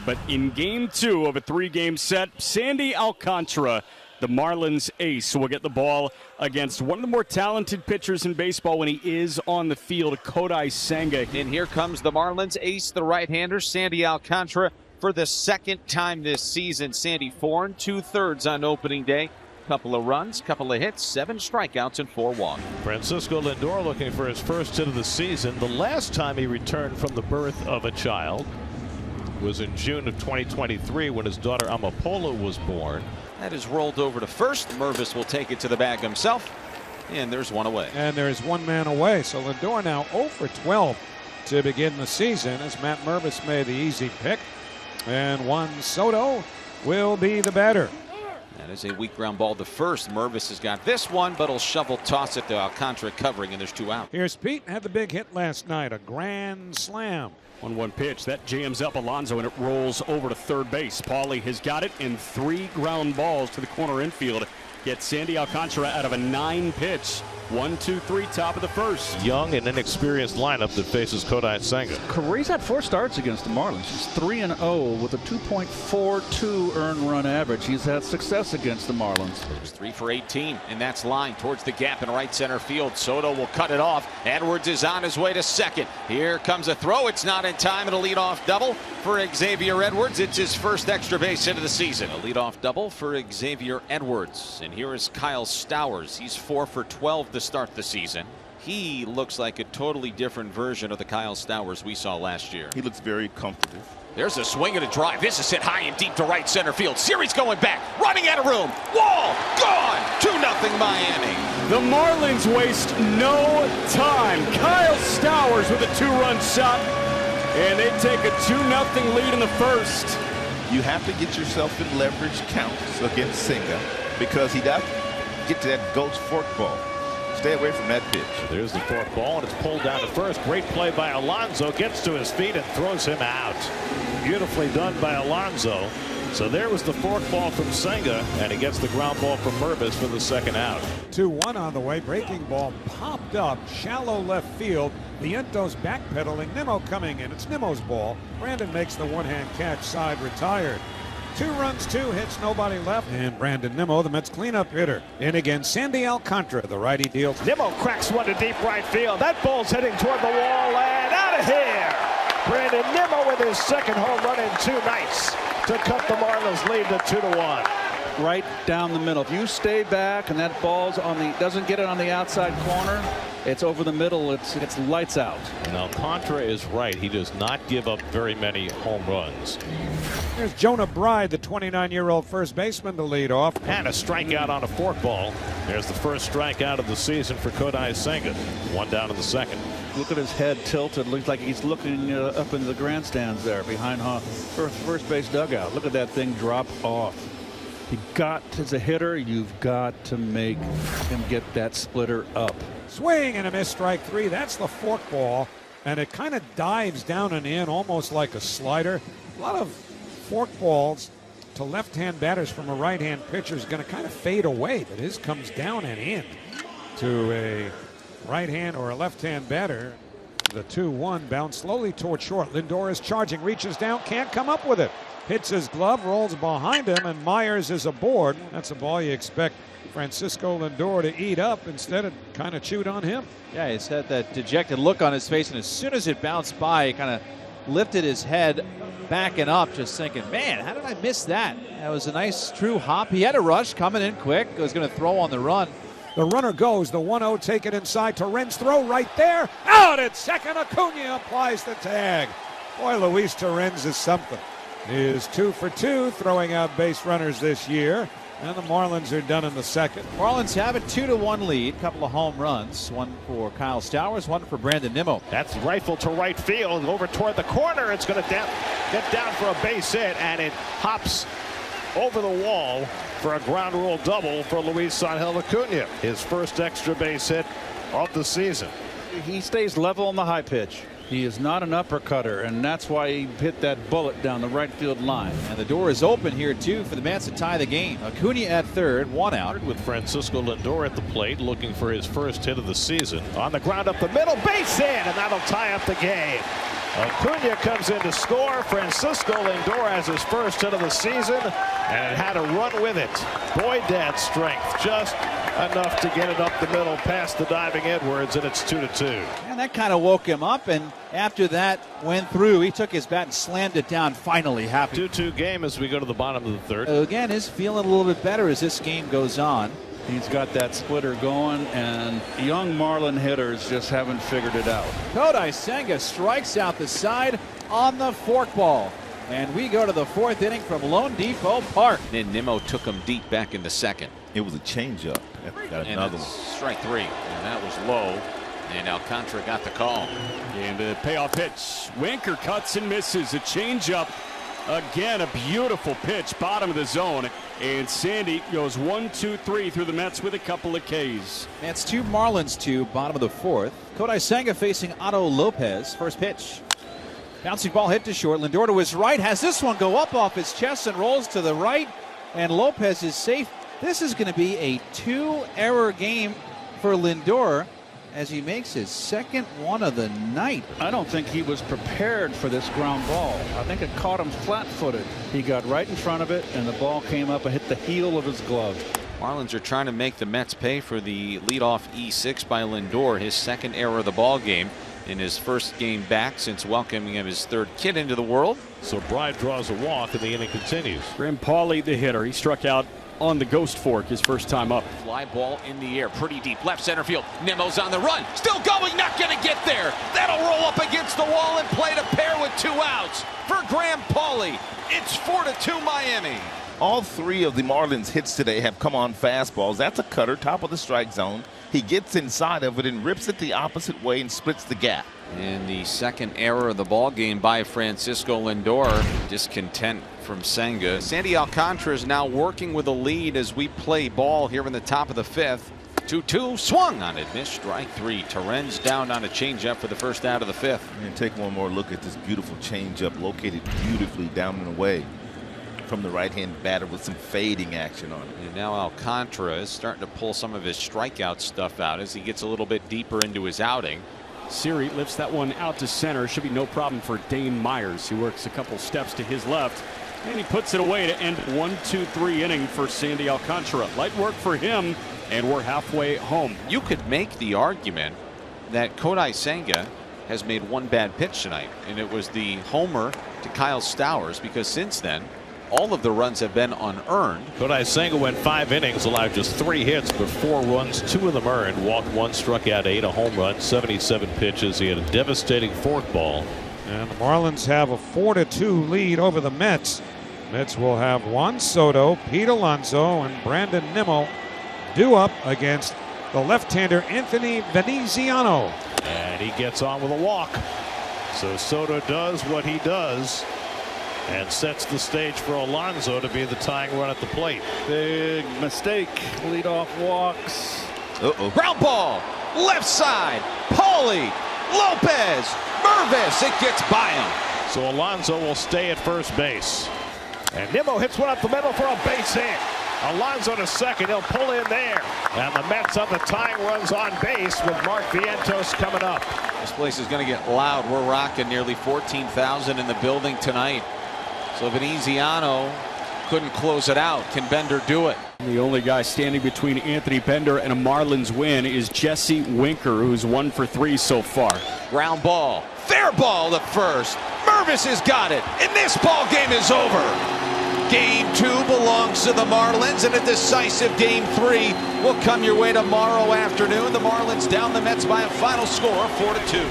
But in game 2 of a 3-game set, Sandy Alcantara, the Marlins ace, will get the ball against one of the more talented pitchers in baseball when he is on the field, Kodai Senga. And here comes the Marlins ace, the right-hander, Sandy Alcantara, for the second time this season. Sandy 4 2/3 on opening day. Couple of runs, couple of hits, 7 strikeouts, and 4 walks. Francisco Lindor looking for his first hit of the season. The last time he returned from the birth of a child was in June of 2023 when his daughter Amapola was born. That is rolled over to first. Mervis will take it to the bag himself. And there's one away. And there's one man away. So Lindor now 0 for 12 to begin the season as Matt Mervis made the easy pick. And Juan Soto will be the batter. That is a weak ground ball to first. Mervis has got this one, but he'll shovel toss it to Alcantara covering, and there's 2 out. Here's Pete, had the big hit last night, a grand slam. 1-1 pitch that jams up Alonso and it rolls over to third base. Paulie has got it in 3 ground balls to the corner infield. Gets Sandy Alcantara out of a 9-pitch. 1-2-3 top of the first. Young and inexperienced lineup that faces Kodai Senga. He's had 4 starts against the Marlins. He's 3-0 with a 2.42 earned run average. He's had success against the Marlins. He's 3 for 18, and that's line towards the gap in right center field. Soto will cut it off. Edwards is on his way to second. Here comes a throw. It's not in time. It'll lead off double for Xavier Edwards. It's his first extra base hit of the season. A leadoff double for Xavier Edwards. And here is Kyle Stowers. He's 4 for 12 to start the season. He looks like a totally different version of the Kyle Stowers we saw last year. He looks very comfortable. There's a swing and a drive. This is hit high and deep to right center field. Series going back, running out of room. Wall gone. 2-0 Miami. The Marlins waste no time. Kyle Stowers with a 2-run shot, and they take a 2-0 lead in the first. You have to get yourself in leverage counts against Senga because he does get to that ghost fork ball. Stay away from that pitch. There's the fork ball, and it's pulled down to first. Great play by Alonso. Gets to his feet and throws him out. Beautifully done by Alonso. So there was the fork ball from Senga, and he gets the ground ball from Mervis for the second out. 2-1 on the way. Breaking ball popped up, shallow left field. Vientos backpedaling. Nimmo coming in. It's Nimmo's ball. Brandon makes the one-hand catch. Side retired. 2 runs, 2 hits, nobody left. And Brandon Nimmo, the Mets cleanup hitter. In again, Sandy Alcantara, the righty deals. Nimmo cracks one to deep right field. That ball's heading toward the wall and out of here. Brandon Nimmo with his second home run in 2 nights to cut the Marlins lead to 2-1. Right down the middle. If you stay back and that ball's on the doesn't get it on the outside corner, it's over the middle. It's lights out. And Alcantara is right. He does not give up very many home runs. There's Jonah Bride, the 29-year-old first baseman, to lead off. And a strikeout on a forkball. There's the first strikeout of the season for Kodai Senga. 1 down in the second. Look at his head tilted. Looks like he's looking up into the grandstands there behind first base dugout. Look at that thing drop off. As a hitter, you've got to make him get that splitter up. Swing and a miss, strike 3. That's the fork ball, and it kind of dives down and in almost like a slider. A lot of fork balls to left-hand batters from a right-hand pitcher is going to kind of fade away, but his comes down and in to a right-hand or a left-hand batter. The 2-1 bounce slowly toward short. Lindor is charging, reaches down, can't come up with it. Hits his glove, rolls behind him, and Myers is aboard. That's a ball you expect Francisco Lindor to eat up. Instead, it kind of chewed on him. Yeah, he's had that dejected look on his face, and as soon as it bounced by, he kind of lifted his head, backing up, just thinking, man, how did I miss that? That was a nice, true hop. He had a rush coming in quick. He was going to throw on the run. The runner goes. The 1-0 take it inside. Torrens throw right there. Out at second. Acuna applies the tag. Boy, Luis Torrens is something. He is 2 for 2 throwing out base runners this year. And the Marlins are done in the second. Marlins have a 2-1 lead. Couple of home runs. One for Kyle Stowers, one for Brandon Nimmo. That's rifled to right field. Over toward the corner. It's going to get down for a base hit, and it hops over the wall for a ground rule double for Luis Angel Acuna. His first extra base hit of the season. He stays level on the high pitch. He is not an uppercutter, and that's why he hit that bullet down the right field line. And the door is open here, too, for the Mets to tie the game. Acuna at third, 1 out. With Francisco Lindor at the plate, looking for his first hit of the season. On the ground up the middle, base hit, and that'll tie up the game. Acuna comes in to score. Francisco Lindor has his first hit of the season, and it had a run with it. Boy, dad's strength, just enough to get it up the middle past the diving Edwards, and it's 2-2. And that kind of woke him up, and after that went through, he took his bat and slammed it down, finally happy. 2-2 game as we go to the bottom of the third. Again, is feeling a little bit better as this game goes on. He's got that splitter going, and young Marlin hitters just haven't figured it out. Kodai Senga strikes out the side on the forkball. And we go to the fourth inning from Lone Depot Park. Then Nimmo took him deep back in the second. It was a changeup. Got another one. Strike three. And that was low. And Alcantara got the call. And the payoff pitch. Winker cuts and misses. A changeup. Again, a beautiful pitch, bottom of the zone. And Sandy goes 1-2-3 through the Mets with a couple of Ks. Mets 2, Marlins 2, bottom of the fourth. Kodai Senga facing Otto Lopez. First pitch. Bouncing ball hit to short. Lindor to his right. Has this one go up off his chest and rolls to the right. And Lopez is safe. This is going to be a 2-error game for Lindor as he makes his second one of the night. I don't think he was prepared for this ground ball. I think it caught him flat-footed. He got right in front of it, and the ball came up and hit the heel of his glove. Marlins are trying to make the Mets pay for the leadoff E6 by Lindor, his second error of the ball game in his first game back since welcoming him his third kid into the world. So Bride draws a walk, and the inning continues. Graham Pauley, the hitter, he struck out on the ghost fork his first time up. Fly ball in the air, pretty deep, left center field. Nimmo's on the run, still going, not going to get there. That'll roll up against the wall and play to pair with 2 outs for Graham Pauley. It's 4-2 Miami. All 3 of the Marlins hits today have come on fastballs. That's a cutter, top of the strike zone. He gets inside of it and rips it the opposite way and splits the gap. And the second error of the ball game by Francisco Lindor. Discontent from Senga. Sandy Alcantara is now working with a lead as we play ball here in the top of the fifth. 2-2 swung on it, missed. Strike 3. Torrens down on a changeup for the first out of the fifth. And take one more look at this beautiful changeup, located beautifully down and away from the right-hand batter with some fading action on it. And now Alcantara is starting to pull some of his strikeout stuff out as he gets a little bit deeper into his outing. Siri lifts that one out to center. Should be no problem for Dane Myers. He works a couple steps to his left, and he puts it away to end 1-2-3 inning for Sandy Alcantara. Light work for him, and we're halfway home. You could make the argument that Kodai Senga has made one bad pitch tonight, and it was the homer to Kyle Stowers, because since then all of the runs have been unearned. Kodai Senga went 5 innings, allowed just 3 hits, but 4 runs, 2 of them earned. Walked 1, struck out 8, a home run, 77 pitches. He had a devastating forkball. And the Marlins have a 4-2 lead over the Mets. Mets will have Juan Soto, Pete Alonso, and Brandon Nimmo due up against the left-hander Anthony Veneziano. And he gets on with a walk. So Soto does what he does and sets the stage for Alonso to be the tying run at the plate. Big mistake. Leadoff walks. Ground ball, left side, Pauley, Lopez, Mervis, it gets by him. So Alonso will stay at first base. And Nimmo hits one up the middle for a base hit. Alonso to second, he'll pull in there. And the Mets have the tying runs on base with Mark Vientos coming up. This place is going to get loud. We're rocking nearly 14,000 in the building tonight. So Veneziano couldn't close it out. Can Bender do it? The only guy standing between Anthony Bender and a Marlins win is Jesse Winker, who's 1 for 3 so far. Ground ball, fair ball to first. Mervis has got it, and this ball game is over. Game 2 belongs to the Marlins, and a decisive Game 3 will come your way tomorrow afternoon. The Marlins down the Mets by a final score of 4-2.